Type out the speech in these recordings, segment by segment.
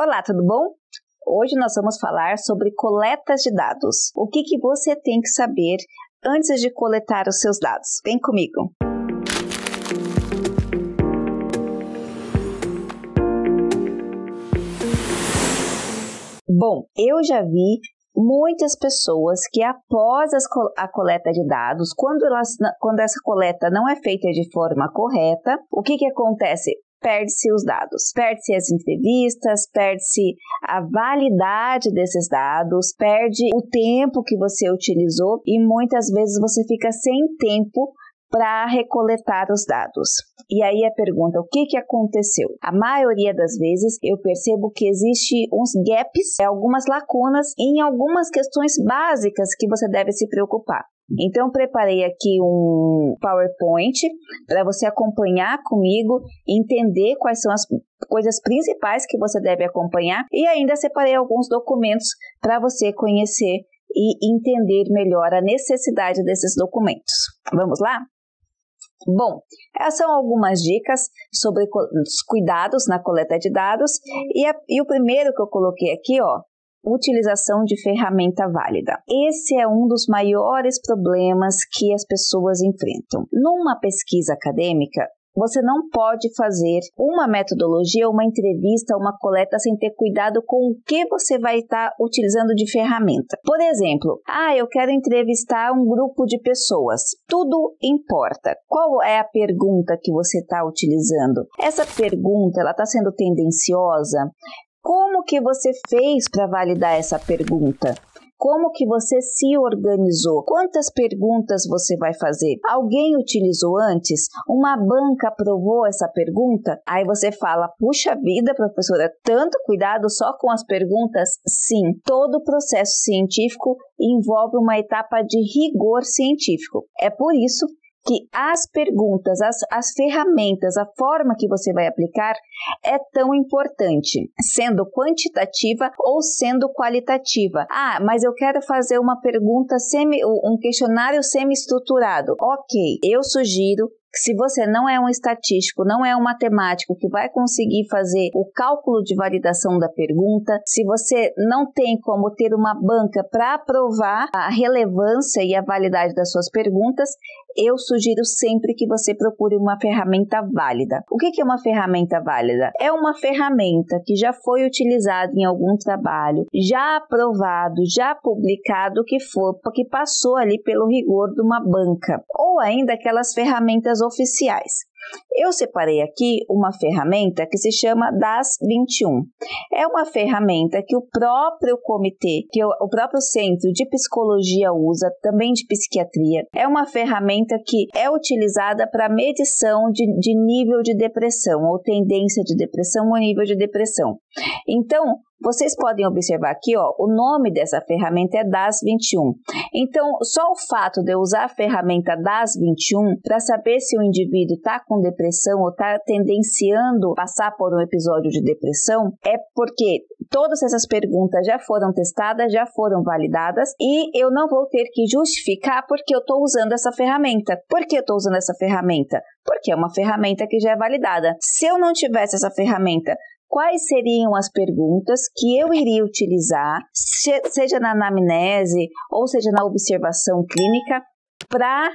Olá, tudo bom? Hoje nós vamos falar sobre coletas de dados. O que você tem que saber antes de coletar os seus dados? Vem comigo! Bom, eu já vi muitas pessoas que após a coleta de dados, quando essa coleta não é feita de forma correta, o que acontece? Perde-se os dados, perde-se as entrevistas, perde-se a validade desses dados, perde o tempo que você utilizou e muitas vezes você fica sem tempo para recoletar os dados. E aí a pergunta, o que aconteceu? A maioria das vezes eu percebo que existe uns gaps, algumas lacunas em algumas questões básicas que você deve se preocupar. Então, preparei aqui um PowerPoint para você acompanhar comigo, entender quais são as coisas principais que você deve acompanhar e ainda separei alguns documentos para você conhecer e entender melhor a necessidade desses documentos. Vamos lá? Bom, essas são algumas dicas sobre os cuidados na coleta de dados e o primeiro que eu coloquei aqui, utilização de ferramenta válida. Esse é um dos maiores problemas que as pessoas enfrentam. Numa pesquisa acadêmica, você não pode fazer uma metodologia, uma entrevista, uma coleta sem ter cuidado com o que você vai estar utilizando de ferramenta. Por exemplo, eu quero entrevistar um grupo de pessoas. Tudo importa. Qual é a pergunta que você está utilizando? Essa pergunta, ela está sendo tendenciosa? Como que você fez para validar essa pergunta? Como que você se organizou? Quantas perguntas você vai fazer? Alguém utilizou antes? Uma banca aprovou essa pergunta? Aí você fala, puxa vida, professora, tanto cuidado só com as perguntas? Sim, todo o processo científico envolve uma etapa de rigor científico. É por isso que as perguntas, as ferramentas, a forma que você vai aplicar é tão importante, sendo quantitativa ou sendo qualitativa. Mas eu quero fazer uma pergunta, um questionário semi-estruturado. Ok, eu sugiro que se você não é um estatístico, não é um matemático que vai conseguir fazer o cálculo de validação da pergunta, se você não tem como ter uma banca para aprovar a relevância e a validade das suas perguntas, eu sugiro sempre que você procure uma ferramenta válida. O que é uma ferramenta válida? É uma ferramenta que já foi utilizada em algum trabalho, já aprovado, já publicado, que passou ali pelo rigor de uma banca, ou ainda aquelas ferramentas oficiais. Eu separei aqui uma ferramenta que se chama DAS21. É uma ferramenta que o próprio comitê, que o próprio Centro de Psicologia usa, também de psiquiatria. É uma ferramenta que é utilizada para medição de nível de depressão, ou tendência de depressão ou nível de depressão. Então, vocês podem observar aqui, o nome dessa ferramenta é DAS21. Então, só o fato de eu usar a ferramenta DAS21 para saber se o indivíduo está com depressão ou está tendenciando a passar por um episódio de depressão, é porque todas essas perguntas já foram testadas, já foram validadas e eu não vou ter que justificar porque eu estou usando essa ferramenta. Por que eu estou usando essa ferramenta? Porque é uma ferramenta que já é validada. Se eu não tivesse essa ferramenta, quais seriam as perguntas que eu iria utilizar, seja na anamnese ou seja na observação clínica, para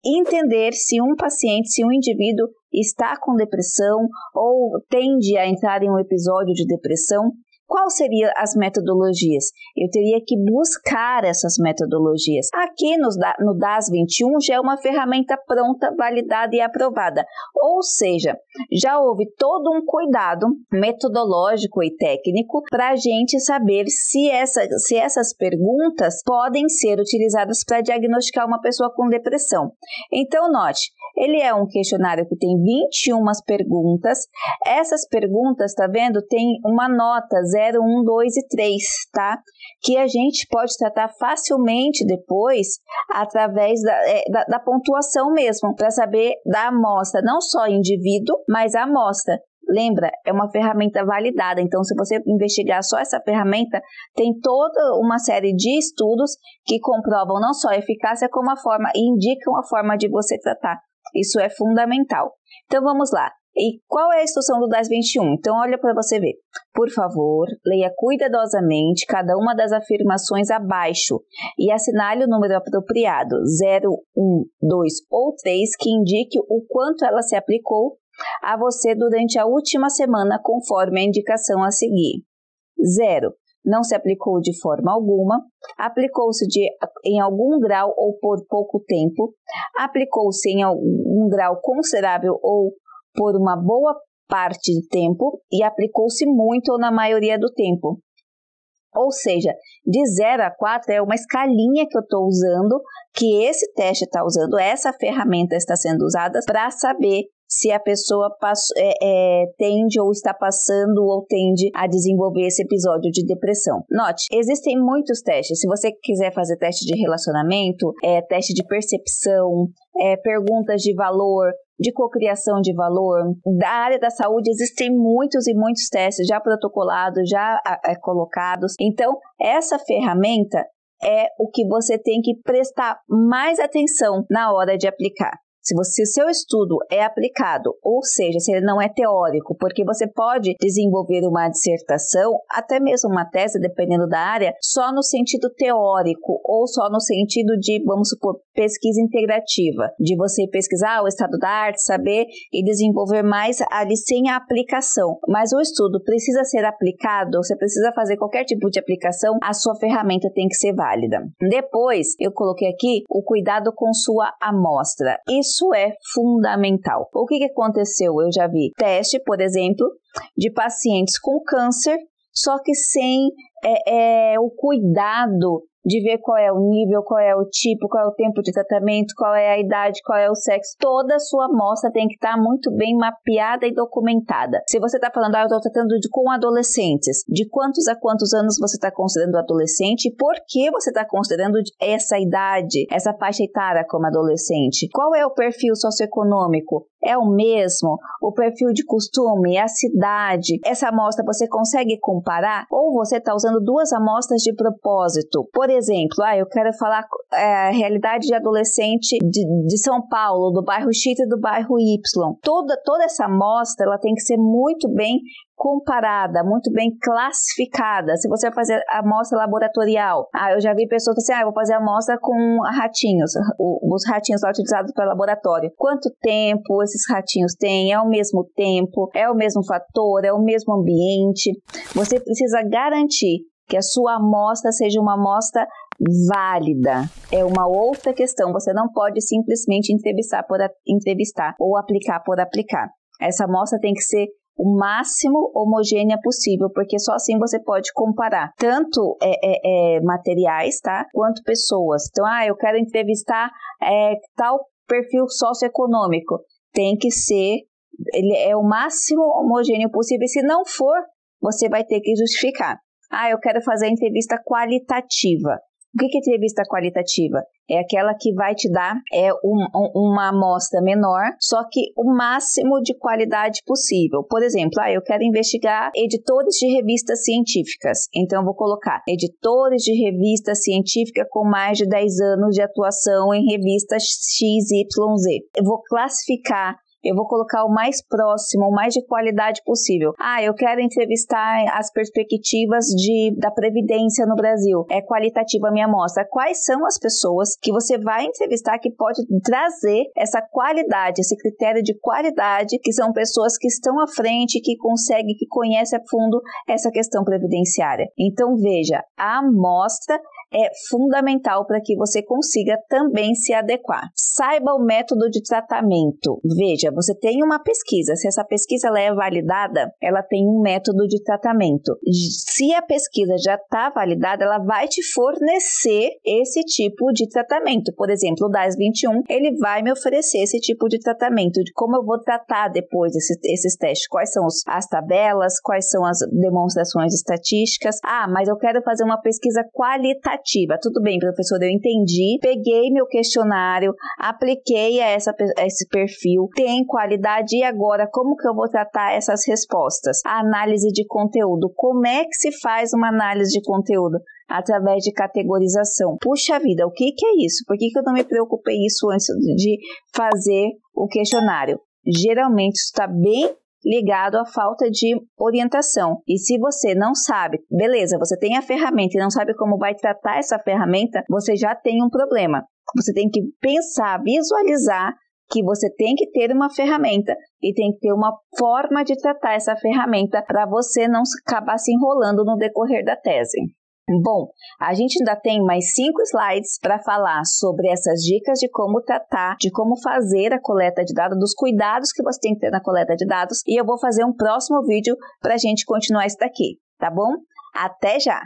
entender se um paciente, se um indivíduo está com depressão ou tende a entrar em um episódio de depressão? Quais seriam as metodologias? Eu teria que buscar essas metodologias. Aqui no DAS21 já é uma ferramenta pronta, validada e aprovada. Ou seja, já houve todo um cuidado metodológico e técnico para a gente saber se essas perguntas podem ser utilizadas para diagnosticar uma pessoa com depressão. Então, note, ele é um questionário que tem 21 perguntas. Essas perguntas, tá vendo? Tem uma nota 0, 1, 2 e 3, tá? Que a gente pode tratar facilmente depois através da pontuação mesmo, para saber da amostra, não só indivíduo, mas a amostra. Lembra, é uma ferramenta validada, então se você investigar só essa ferramenta, tem toda uma série de estudos que comprovam não só a eficácia, como a forma, e indicam a forma de você tratar. Isso é fundamental. Então vamos lá. E qual é a instrução do DAS 21? Então, olha para você ver. Por favor, leia cuidadosamente cada uma das afirmações abaixo e assinale o número apropriado, 0, 1, 2 ou 3, que indique o quanto ela se aplicou a você durante a última semana, conforme a indicação a seguir. 0. Não se aplicou de forma alguma, aplicou-se em algum grau ou por pouco tempo, aplicou-se em algum grau considerável ou por uma boa parte do tempo e aplicou-se muito ou na maioria do tempo. Ou seja, de 0 a 4 é uma escalinha que eu estou usando, que esse teste está usando, essa ferramenta está sendo usada para saber se a pessoa tende ou está passando ou tende a desenvolver esse episódio de depressão. Note, existem muitos testes. Se você quiser fazer teste de relacionamento, teste de percepção, perguntas de valor, de cocriação de valor. Da área da saúde existem muitos e muitos testes já protocolados, já colocados. Então, essa ferramenta é o que você tem que prestar mais atenção na hora de aplicar. Se o seu estudo é aplicado, ou seja, se ele não é teórico, porque você pode desenvolver uma dissertação, até mesmo uma tese, dependendo da área, só no sentido teórico ou só no sentido de, vamos supor, pesquisa integrativa, de você pesquisar o estado da arte, saber e desenvolver mais ali sem a aplicação. Mas o estudo precisa ser aplicado, você precisa fazer qualquer tipo de aplicação, a sua ferramenta tem que ser válida. Depois, eu coloquei aqui o cuidado com sua amostra. Isso é fundamental. O que aconteceu? Eu já vi teste, por exemplo, de pacientes com câncer, só que sem o cuidado de ver qual é o nível, qual é o tipo, qual é o tempo de tratamento, qual é a idade, qual é o sexo. Toda a sua amostra tem que estar muito bem mapeada e documentada. Se você está falando, eu estou tratando com adolescentes, de quantos a quantos anos você está considerando adolescente e por que você está considerando essa idade, essa faixa etária como adolescente? Qual é o perfil socioeconômico? É o mesmo? O perfil de costume, a cidade? Essa amostra você consegue comparar? Ou você está usando duas amostras de propósito? Por exemplo, eu quero falar a realidade de adolescente de São Paulo, do bairro X e do bairro Y. Toda essa amostra ela tem que ser muito bem comparada, muito bem classificada. Se você vai fazer a amostra laboratorial, eu já vi pessoas que eu vou fazer a amostra com ratinhos, os ratinhos lá utilizados para o laboratório. Quanto tempo esses ratinhos têm? É o mesmo tempo? É o mesmo fator? É o mesmo ambiente? Você precisa garantir que a sua amostra seja uma amostra válida. É uma outra questão. Você não pode simplesmente entrevistar por entrevistar ou aplicar por aplicar. Essa amostra tem que ser o máximo homogênea possível, porque só assim você pode comparar tanto materiais, tá? Quanto pessoas. Então, eu quero entrevistar tal perfil socioeconômico. Tem que ser, ele é o máximo homogêneo possível. E se não for, você vai ter que justificar. Eu quero fazer a entrevista qualitativa. O que é entrevista qualitativa? É aquela que vai te dar uma amostra menor, só que o máximo de qualidade possível. Por exemplo, eu quero investigar editores de revistas científicas. Então, eu vou colocar editores de revista científica com mais de 10 anos de atuação em revistas XYZ. Eu vou classificar. Eu vou colocar o mais próximo, o mais de qualidade possível. Eu quero entrevistar as perspectivas da Previdência no Brasil. É qualitativa a minha amostra. Quais são as pessoas que você vai entrevistar que pode trazer essa qualidade, esse critério de qualidade, que são pessoas que estão à frente, que conseguem, que conhecem a fundo essa questão previdenciária. Então, veja, a amostra é fundamental para que você consiga também se adequar. Saiba o método de tratamento. Veja, você tem uma pesquisa. Se essa pesquisa ela é validada, ela tem um método de tratamento. Se a pesquisa já está validada, ela vai te fornecer esse tipo de tratamento. Por exemplo, o DAS 21, ele vai me oferecer esse tipo de tratamento, de como eu vou tratar depois esses testes. Quais são as tabelas, quais são as demonstrações estatísticas. Mas eu quero fazer uma pesquisa qualitativa. Tudo bem, professor, eu entendi, peguei meu questionário, apliquei a esse perfil, tem qualidade, e agora como que eu vou tratar essas respostas? A análise de conteúdo. Como é que se faz uma análise de conteúdo? Através de categorização. Puxa vida, o que é isso? Por que eu não me preocupei isso antes de fazer o questionário? geralmente está bem ligado à falta de orientação. E se você não sabe, beleza, você tem a ferramenta e não sabe como vai tratar essa ferramenta, você já tem um problema. Você tem que pensar, visualizar que você tem que ter uma ferramenta e tem que ter uma forma de tratar essa ferramenta para você não acabar se enrolando no decorrer da tese. Bom, a gente ainda tem mais 5 slides para falar sobre essas dicas de como tratar, de como fazer a coleta de dados, dos cuidados que você tem que ter na coleta de dados, e eu vou fazer um próximo vídeo para a gente continuar isso daqui, tá bom? Até já!